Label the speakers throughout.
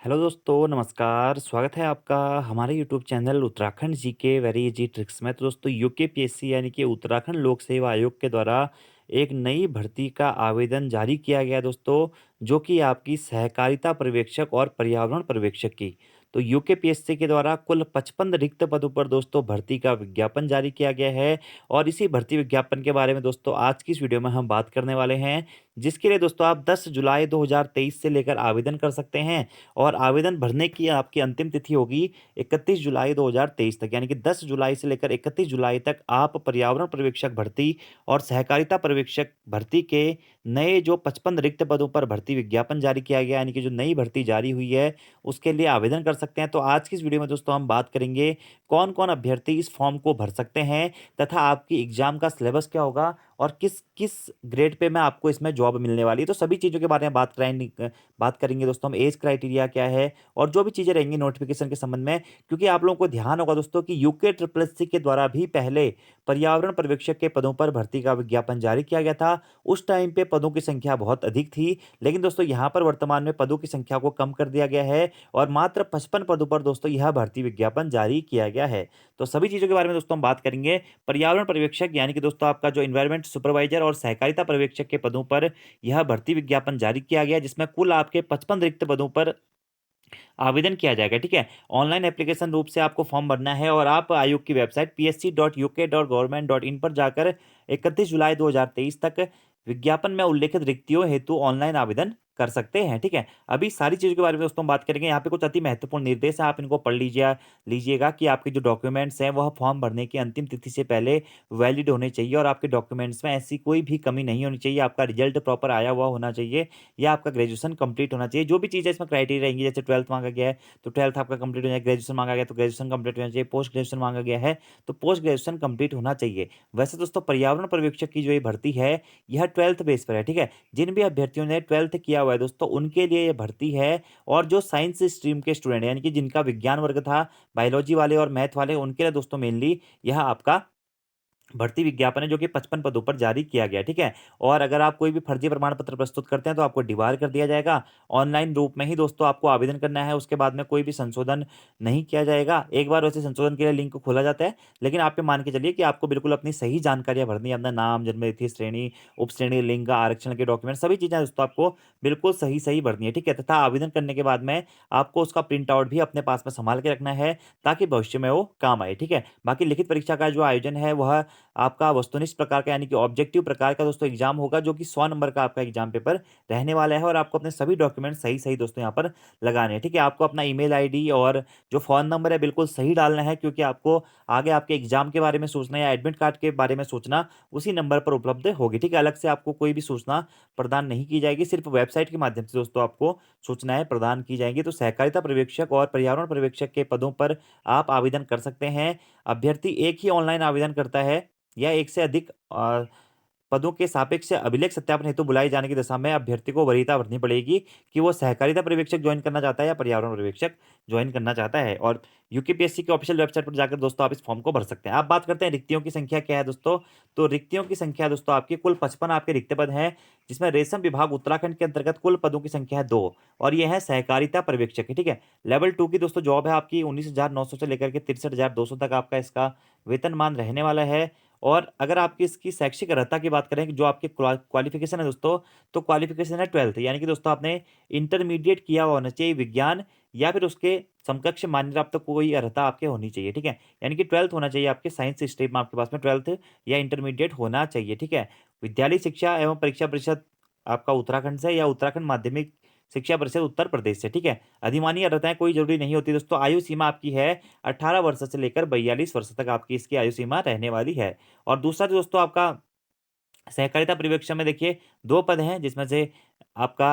Speaker 1: Hello दोस्तों, नमस्कार। स्वागत है आपका हमारे YouTube channel Uttarakhand GK very easy tricks में। तो दोस्तों यूकेपीएससी यानी कि उत्तराखंड लोक सेवा आयोग के द्वारा एक नई भर्ती का आवेदन जारी किया गया है दोस्तों, जो कि आपकी सहकारिता पर्यवेक्षक और पर्यावरण पर्यवेक्षक की। तो यूकेपीएससी के द्वारा कुल 55 रिक्त पदों पर दोस्तों भर्ती का विज्ञापन जारी किया गया है। और इसी भर्ती विज्ञापन के बारे में दोस्तों आज की इस वीडियो में हम बात करने वाले हैं, जिसके लिए दोस्तों आप 10 जुलाई 2023 से लेकर आवेदन कर सकते हैं। और आवेदन भरने की आपकी अंतिम तिथि होगी 31 जुलाई 2023 तक, यानी कि 10 जुलाई से लेकर 31 जुलाई तक आप पर्यावरण पर्यवेक्षक भर्ती और सहकारिता पर्यवेक्षक भर्ती के नए जो 55 रिक्त पदों पर भर्ती विज्ञापन जारी किया गया, यानी कि जो नई भर्ती जारी हुई है, उसके लिए आवेदन कर सकते हैं। तो आज की इस वीडियो में दोस्तों हम बात करेंगे कौन-कौन अभ्यर्थी इस फॉर्म को भर सकते हैं, तथा आपकी एग्जाम का सिलेबस क्या होगा और किस किस ग्रेड पे में आपको इसमें जॉब मिलने वाली है। तो सभी चीज़ों के बारे में बात करेंगे दोस्तों हम। एज क्राइटेरिया क्या है और जो भी चीज़ें रहेंगी नोटिफिकेशन के संबंध में, क्योंकि आप लोगों को ध्यान होगा दोस्तों कि यूके ट्रिपल एससी के द्वारा भी पहले पर्यावरण पर्यवेक्षक के पदों पर भर्ती का विज्ञापन जारी किया गया था। उस टाइम पे पदों की संख्या बहुत अधिक थी, लेकिन दोस्तों यहाँ पर वर्तमान में पदों की संख्या को कम कर दिया गया है और मात्र 55 पदों पर दोस्तों यह भर्ती विज्ञापन जारी किया गया है। तो सभी चीज़ों के बारे में दोस्तों हम बात करेंगे। पर्यावरण पर्यवेक्षक यानी कि दोस्तों आपका जो इन्वायरमेंट सुपरवाइजर और सहकारिता पर्यवेक्षक के पदों पर यह भर्ती विज्ञापन जारी किया गया, जिसमें कुल आपके 55 रिक्त पदों पर आवेदन किया जाएगा, ठीक है। ऑनलाइन एप्लीकेशन रूप से आपको फॉर्म भरना है और आप आयोग की वेबसाइट psc.uk.government.in पर जाकर 31 जुलाई 2023 तक विज्ञापन में उल्लेखित रिक्तियों हेतु ऑनलाइन आवेदन कर सकते हैं, ठीक है। अभी सारी चीज़ों के बारे में दोस्तों हम बात करेंगे। यहाँ पे कुछ अति महत्वपूर्ण निर्देश हैं, आप इनको पढ़ लीजिएगा कि आपके जो डॉक्यूमेंट्स हैं वह फॉर्म भरने की अंतिम तिथि से पहले वैलिड होने चाहिए और आपके डॉक्यूमेंट्स में ऐसी कोई भी कमी नहीं होनी चाहिए। आपका रिजल्ट प्रॉपर आया हुआ होना चाहिए या आपका ग्रेजुएशन कंप्लीट होना चाहिए। जो भी चीज़ें इसमें क्राइटेरिया रहेंगी, जैसे 12th मांगा गया है तो 12th आपका कंप्लीट हो जाए, ग्रेजुएशन मांगा गया तो ग्रेजुएशन कंप्लीट होना चाहिए, पोस्ट ग्रेजुएशन मांगा गया है तो पोस्ट ग्रेजुएशन कंप्लीट होना चाहिए। वैसे दोस्तों पर्यावरण पर्यवेक्षक की जो ये भर्ती है यह 12th बेस पर है, ठीक है। जिन भी अभ्यर्थियों ने 12th किया हुआ है दोस्तों उनके लिए ये भर्ती है। और जो साइंस स्ट्रीम के स्टूडेंट यानी कि जिनका विज्ञान वर्ग था, बायोलॉजी वाले और मैथ वाले, उनके लिए दोस्तों मेनली यह आपका भर्ती विज्ञापन है, जो कि 55 पदों पर जारी किया गया है, ठीक है। और अगर आप कोई भी फर्जी प्रमाण पत्र प्रस्तुत करते हैं तो आपको डिबार कर दिया जाएगा। ऑनलाइन रूप में ही दोस्तों आपको आवेदन करना है, उसके बाद में कोई भी संशोधन नहीं किया जाएगा। एक बार वैसे संशोधन के लिए लिंक खोला जाता है, लेकिन आप ये मान के चलिए कि आपको बिल्कुल अपनी सही जानकारियां भरनी है, अपना नाम, जन्मतिथि, श्रेणी, उपश्रेणी, लिंग, आरक्षण के डॉक्यूमेंट, सभी चीजें दोस्तों आपको बिल्कुल सही सही भरनी है, ठीक है। तथा आवेदन करने के बाद में आपको उसका प्रिंट आउट भी अपने पास में संभाल के रखना है, ताकि भविष्य में वो काम आए, ठीक है। बाकी लिखित परीक्षा का जो आयोजन है वह आपका वस्तुनिष्ठ प्रकार का यानी कि ऑब्जेक्टिव प्रकार का दोस्तों एग्जाम होगा, जो कि 100 नंबर का आपका एग्जाम पेपर रहने वाला है। और आपको अपने सभी डॉक्यूमेंट सही सही दोस्तों यहाँ पर लगाने हैं, ठीक है। आपको अपना ईमेल आईडी और जो फ़ोन नंबर है बिल्कुल सही डालना है, क्योंकि आपको आगे आपके एग्जाम के बारे में सोचना या एडमिट कार्ड के बारे में सोचना उसी नंबर पर उपलब्ध होगी, ठीक है। अलग से आपको कोई भी सूचना प्रदान नहीं की जाएगी, सिर्फ वेबसाइट के माध्यम से दोस्तों आपको सूचनाएं प्रदान की जाएंगी। तो सहकारिता पर्यवेक्षक और पर्यावरण पर्यवेक्षक के पदों पर आप आवेदन कर सकते हैं। अभ्यर्थी एक ही ऑनलाइन आवेदन करता है या एक से अधिक पदों के सापेक्ष अभिलेख सत्यापन हेतु बुलाए जाने की दशा में अभ्यर्थी को वरीयता भरनी पड़ेगी कि वो सहकारिता पर्यवेक्षक ज्वाइन करना चाहता है या पर्यावरण पर्यवेक्षक ज्वाइन करना चाहता है। और यूकेपीएससी की ऑफिशियल वेबसाइट पर जाकर दोस्तों आप इस फॉर्म को भर सकते हैं। आप बात करते हैं रिक्तियों की संख्या क्या है दोस्तों। तो रिक्तियों की संख्या दोस्तों आपकी कुल 55 आपके रिक्त पद हैं, जिसमें रेशम विभाग उत्तराखंड के अंतर्गत कुल पदों की संख्या है 2। और ये है सहकारिता पर्यवेक्षक की, ठीक है। लेवल 2 की दोस्तों जॉब है आपकी 19,900 से लेकर के 63,200 तक आपका इसका वेतनमान रहने वाला है। और अगर आपकी इसकी शैक्षिक अर्हता की बात करें कि जो आपकी क्वालिफिकेशन है दोस्तों, तो क्वालिफिकेशन है 12th, यानी कि दोस्तों आपने इंटरमीडिएट किया हुआ होना चाहिए विज्ञान या फिर उसके समकक्ष मान्यता प्राप्त कोई अर्हता आपके होनी चाहिए, ठीक है। यानी कि 12th होना चाहिए आपके साइंस स्ट्रीम में, आपके पास में 12th या इंटरमीडिएट होना चाहिए, ठीक है। विद्यालय शिक्षा एवं परीक्षा परिषद आपका उत्तराखंड से या उत्तराखंड माध्यमिक शिक्षा परिषद उत्तर प्रदेश से, ठीक है। अधिमानी अर्हताएं कोई जरूरी नहीं होती दोस्तों। आयु सीमा आपकी है 18 वर्ष से लेकर 42 वर्ष तक आपकी इसकी आयु सीमा रहने वाली है। और दूसरा जो दोस्तों आपका सहकारिता पर्यवेक्षण में देखिए 2 पद हैं, जिसमें से आपका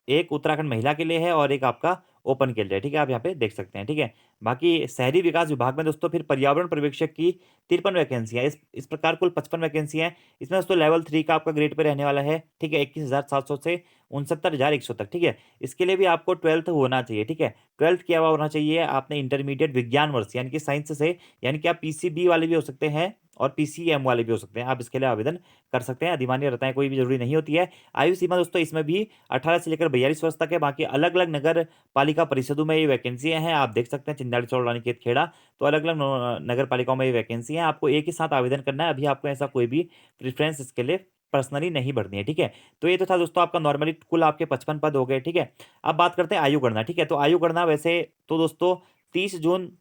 Speaker 1: एक उत्तराखंड महिला के लिए है और एक आपका ओपन के लिए है, ठीक है। आप यहाँ पे देख सकते हैं, ठीक है। बाकी शहरी विकास विभाग में दोस्तों फिर पर्यावरण पर्यवेक्षक की 53 वैकेंसियां, इस प्रकार कुल 55 वैकेंसियां हैं। इसमें दोस्तों लेवल 3 का आपका ग्रेड पे रहने वाला है, ठीक है। 21,700 से 69,100 तक, ठीक है। इसके लिए भी आपको 12th होना चाहिए, ठीक है। 12th किया हुआ होना चाहिए आपने इंटरमीडिएट विज्ञान वर्ष यानी कि साइंस से, यानी कि आप पीसीबी वाले भी हो सकते हैं और पीसीएम वाले भी हो सकते हैं। आप इसके लिए आवेदन कर सकते हैं। अधिमान्य रताएँ कोई भी ज़रूरी नहीं होती है। आयु सीमा दोस्तों इसमें भी 18 से लेकर 42 वर्ष तक है। बाकी अलग-अलग नगर पालिका परिषदों में ये वैकेंसियाँ हैं। आप देख सकते हैं चिंताड़ी, चौड़, रानीखेत, खेड़ा, तो अलग-अलग नगर पालिकाओं में ये वैकेंसी है। आपको एक ही साथ आवेदन करना है। अभी आपको ऐसा कोई भी प्रेफ़रेंस इसके लिए पर्सनली नहीं भरनी है, ठीक है? तो ये तो था दोस्तों आपका नॉर्मली कुल आपके 55 पद हो गए, ठीक है? अब बात करते हैं आयु गणना, ठीक है? तो आयु गणना वैसे तो दोस्तों 30 जून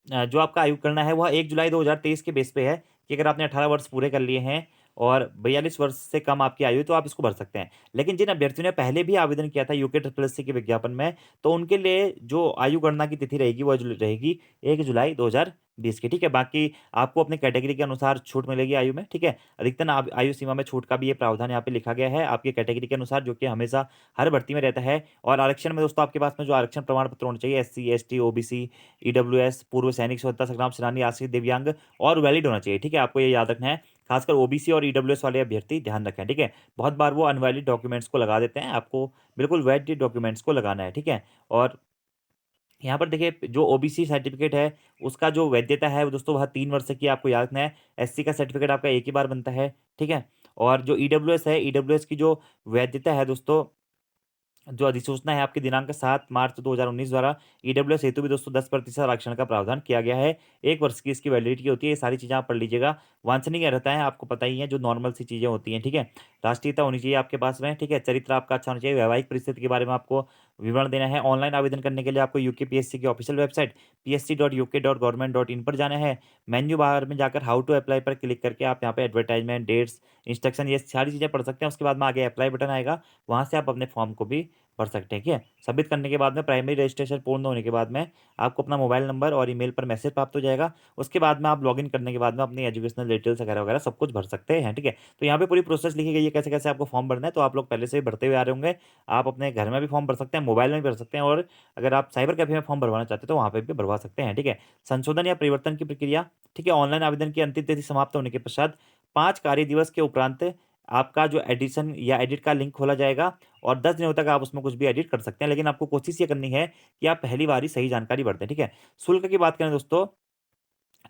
Speaker 1: जो आपका आयु करना है वह 1 जुलाई 2023 के बेस पे है कि अगर आपने 18 वर्ष पूरे कर लिए हैं और 42 वर्ष से कम आपकी आयु है तो आप इसको भर सकते हैं। लेकिन जिन अभ्यर्थियों ने पहले भी आवेदन किया था यूके ट्रिपल एससी के विज्ञापन में, तो उनके लिए जो आयु गणना की तिथि रहेगी वह रहेगी 1 जुलाई 2020 की, ठीक है? बाकी आपको अपनी कैटेगरी के अनुसार छूट मिलेगी आयु में, ठीक है? अधिकतम आयु सीमा में छूट का भी ये प्रावधान यहाँ पे लिखा गया है आपकी कैटेगरी के अनुसार, जो कि हमेशा हर भर्ती में रहता है। और आरक्षण में दोस्तों आपके पास में जो आरक्षण प्रमाण पत्र होने चाहिए एससी, एसटी, ओबीसी, ईडब्ल्यूएस, पूर्व सैनिक, स्वतंत्रता संग्राम सेनानी, आश्रित, दिव्यांग और वैलिड होना चाहिए, ठीक है? आपको ये याद रखना है। खासकर ओबीसी और ईडब्ल्यूएस वाले अभ्यर्थी ध्यान रखें, ठीक है? बहुत बार वो अनवैलिड डॉक्यूमेंट्स को लगा देते हैं, आपको बिल्कुल वैलिड डॉक्यूमेंट्स को लगाना है, ठीक है? और यहाँ पर देखिए जो ओबीसी सर्टिफिकेट है, उसका जो वैधता है वो दोस्तों वह 3 वर्ष की आपको याद रखना है। एससी का सर्टिफिकेट आपका एक ही बार बनता है, ठीक है? और जो ईडब्ल्यूएस है, ईडब्ल्यूएस की जो वैधता है दोस्तों, जो अधिसूचना है आपकी दिनांक 7 मार्च 2019 द्वारा ईडब्ल्यूएस हेतु भी दोस्तों 10% आरक्षण का प्रावधान किया गया है। 1 वर्ष की इसकी वैलिडिटी होती है। ये सारी चीज़ें आप पढ़ लीजिएगा। वांछनीय रहता है, आपको पता ही है, जो नॉर्मल सी चीज़ें होती हैं, ठीक है? राष्ट्रीयता होनी चाहिए आपके पास में, ठीक है? चरित्र आपका अच्छा होना चाहिए। वैवाहिक परिस्थिति के बारे में आपको विवरण देना है। ऑनलाइन आवेदन करने के लिए आपको यूकेपीएससी की ऑफिशियल वेबसाइट psc.uk.government.in पर जाना है। मेन्यू बार में जाकर हाउ टू अप्लाई पर क्लिक करके आप यहाँ पे एडवर्टाइजमेंट, डेट्स, इंस्ट्रक्शन ये सारी चीज़ें पढ़ सकते हैं। उसके बाद में आगे अप्लाई बटन आएगा, वहाँ से आप अपने फॉर्म को भी भर सकते हैं, ठीक है? सबमिट करने के बाद में प्राइमरी रजिस्ट्रेशन पूर्ण होने के बाद में आपको अपना मोबाइल नंबर और ईमेल पर मैसेज प्राप्त हो जाएगा। उसके बाद में आप लॉगिन करने के बाद में अपनी एजुकेशनल डिटेल्स वगैरह-वगैरह सब कुछ भर सकते हैं, ठीक है? तो यहाँ पे पूरी प्रोसेस लिखी गई है कैसे-कैसे आपको फॉर्म भरना है, तो आप लोग पहले से ही भरते हुए आ रहे होंगे। आप अपने घर में भी फॉर्म भर सकते हैं, मोबाइल में भी भर सकते हैं और अगर आप साइबर कैफ़े में फॉर्म भरवाना चाहते हैं, तो वहाँ पे भी भरवा सकते हैं, ठीक है? संशोधन या परिवर्तन की प्रक्रिया, ठीक है? ऑनलाइन आवेदन की अंतिम तिथि समाप्त होने के पश्चात 5 कार्य दिवस के उपरांत आपका जो एडिशन या एडिट का लिंक खोला जाएगा और 10 दिनों तक आप उसमें कुछ भी एडिट कर सकते हैं। लेकिन आपको कोशिश ये करनी है कि आप पहली बार ही सही जानकारी भर दें, ठीक है? शुल्क की बात करें दोस्तों,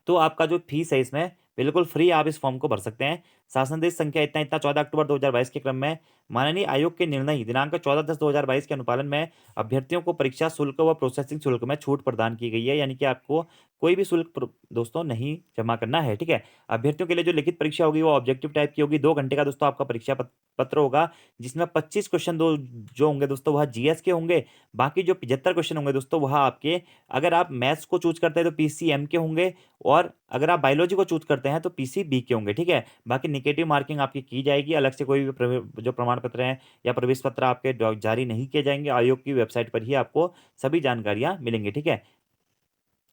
Speaker 1: तो आपका जो फीस है इसमें बिल्कुल फ्री, आप इस फॉर्म को भर सकते हैं। शासनादेश संख्या इतना-इतना 14 अक्टूबर 2022 के क्रम में माननीय आयोग के निर्णय दिनांक 14/10/2022 के अनुपालन में अभ्यर्थियों को परीक्षा शुल्क व प्रोसेसिंग शुल्क में छूट प्रदान की गई है। यानी कि आपको कोई भी शुल्क दोस्तों नहीं जमा करना है, ठीक है? अभ्यर्थियों के लिए जो लिखित परीक्षा होगी वो ऑब्जेक्टिव टाइप की होगी। 2 घंटे का दोस्तों आपका परीक्षा पत्र होगा, जिसमें 25 क्वेश्चन जो होंगे दोस्तों वह जीएस के होंगे। बाकी जो 75 क्वेश्चन होंगे दोस्तों वह आपके, अगर आप मैथ्स को चूज़ करते हैं तो पीसीएम के होंगे और अगर आप बायोलॉजी को चूज़ करते हैं तो पीसीबी के होंगे, ठीक है? बाकी नेगेटिव मार्किंग आपकी की जाएगी, अलग से कोई भी जो प्रमाण पत्र हैं या प्रवेश पत्र आपके जारी नहीं किए जाएँगे। आयोग की वेबसाइट पर ही आपको सभी जानकारियाँ मिलेंगी, ठीक है?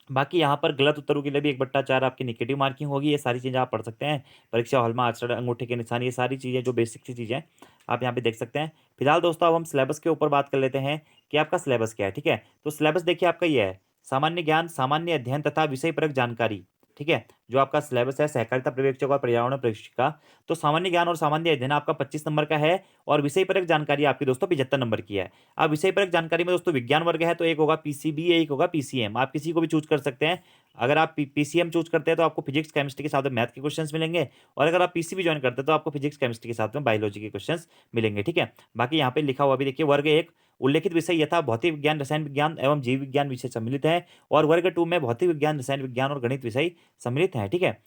Speaker 1: बाकी यहाँ पर गलत उत्तरों के लिए भी 1/4 आपकी नेगेटिव मार्किंग होगी। ये सारी चीज़ें आप पढ़ सकते हैं। परीक्षा हॉल में आचरण, अंगूठे के निशान, ये सारी चीज़ें जो बेसिक सी चीज़ें हैं, आप यहाँ पे देख सकते हैं। फिलहाल दोस्तों अब हम सिलेबस के ऊपर बात कर लेते हैं कि आपका सिलेबस क्या है, ठीक है? तो सिलेबस देखिए आपका ये है, सामान्य ज्ञान, सामान्य अध्ययन तथा विषयपरक जानकारी, ठीक है? जो आपका सिलेबस है सहकारिता पर्यवेक्षक और पर्यावरण पर्यवेक्षक का, तो सामान्य ज्ञान और सामान्य अध्ययन आपका 25 नंबर का है और विषयपरक जानकारी आपकी दोस्तों 75 नंबर की है। अब विषयपरक जानकारी में दोस्तों विज्ञान वर्ग है तो एक होगा पीसीबी, एक होगा पीसीएम। आप किसी को भी चूज़ कर सकते हैं। अगर आप पीसीएम चूज़ करते हैं तो आपको फिजिक्स, केमिस्ट्री के साथ में मैथ के क्वेश्चंस मिलेंगे और अगर आप पीसीबी जॉइन करते हैं तो आपको फिजिक्स, केमिस्ट्री के साथ में बायोलॉजी के क्वेश्चंस मिलेंगे, ठीक है? बाकी यहाँ पे लिखा हुआ भी देखिए, वर्ग 1 उल्लेखित विषय यथा भौतिक विज्ञान, रसायन विज्ञान एवं जीव विज्ञान विषय सम्मिलित है और वर्ग 2 में भौतिक विज्ञान, रसायन विज्ञान और गणित विषय सम्मिलित हैं, ठीक है?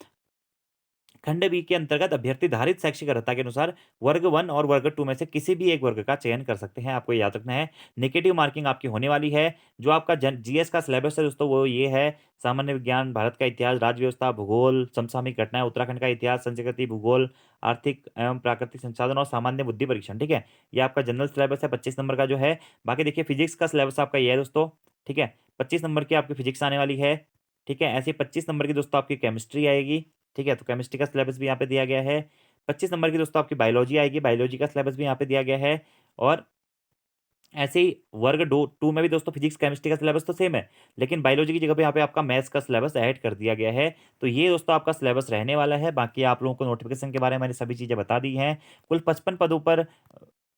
Speaker 1: खंड बी के अंतर्गत अभ्यर्थी धारित शैक्षिक अर्हता के अनुसार वर्ग 1 और वर्ग 2 में से किसी भी एक वर्ग का चयन कर सकते हैं। आपको याद रखना है। नेगेटिव मार्किंग आपकी होने वाली है। जो आपका जीएस का सिलेबस है दोस्तों वो ये है, सामान्य विज्ञान, भारत का इतिहास, राज्य व्यवस्था, भूगोल, समसामयिक घटनाएं, उत्तराखंड का इतिहास, संस्कृति, भूगोल, आर्थिक एवं प्राकृतिक संसाधन और सामान्य बुद्धि परीक्षण, ठीक है? ये आपका जनरल सिलेबस है 25 नंबर का जो है। बाकी देखिए फिजिक्स का सिलेबस आपका ये है दोस्तों, ठीक है? 25 नंबर की आपकी फिजिक्स आने वाली है, ठीक है? ऐसे ही 25 नंबर की दोस्तों आपकी केमिस्ट्री आएगी, ठीक है? तो केमिस्ट्री का सिलेबस भी यहाँ पे दिया गया है। 25 नंबर की दोस्तों आपकी बायोलॉजी आएगी, बायोलॉजी का सिलेबस भी यहाँ पे दिया गया है और ऐसे ही वर्ग 2 में भी दोस्तों फिजिक्स, केमिस्ट्री का सिलेबस तो सेम है, लेकिन बायोलॉजी की जगह पे यहाँ पे आपका मैथ्स का सिलेबस ऐड कर दिया गया है। तो ये दोस्तों आपका सिलेबस रहने वाला है। बाकी आप लोगों को नोटिफिकेशन के बारे में मैंने सभी चीज़ें बता दी हैं। कुल 55 पदों पर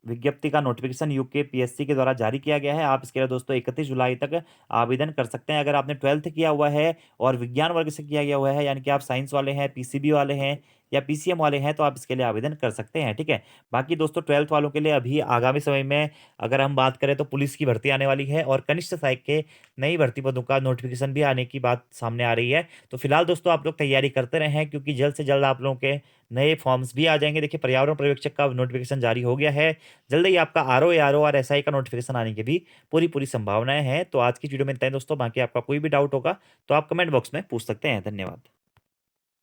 Speaker 1: विज्ञप्ति का नोटिफिकेशन यूकेपीएससी के द्वारा जारी किया गया है। आप इसके लिए दोस्तों 31 जुलाई तक आवेदन कर सकते हैं। अगर आपने 12th किया हुआ है और विज्ञान वर्ग से किया गया हुआ है, यानी कि आप साइंस वाले हैं, पीसीबी वाले हैं या पीसीएम वाले हैं, तो आप इसके लिए आवेदन कर सकते हैं, ठीक है। बाकी दोस्तों 12th वालों के लिए अभी आगामी समय में अगर हम बात करें तो पुलिस की भर्ती आने वाली है और कनिष्ठ सहायक के नई भर्ती पदों का नोटिफिकेशन भी आने की बात सामने आ रही है। तो फिलहाल दोस्तों आप लोग तैयारी करते रहें, क्योंकि जल्द से जल्द आप लोगों के नए फॉर्म्स भी आ जाएंगे। देखिए, पर्यावरण पर्यवेक्षक का नोटिफिकेशन जारी हो गया है। जल्द ही आपका आरओ, एआरओ और एसआई का नोटिफिकेशन आने की भी पूरी संभावनाएं हैं। तो आज की वीडियो में इतना ही दोस्तों। बाकी आपका कोई भी डाउट होगा तो आप कमेंट बॉक्स में पूछ सकते हैं। धन्यवाद।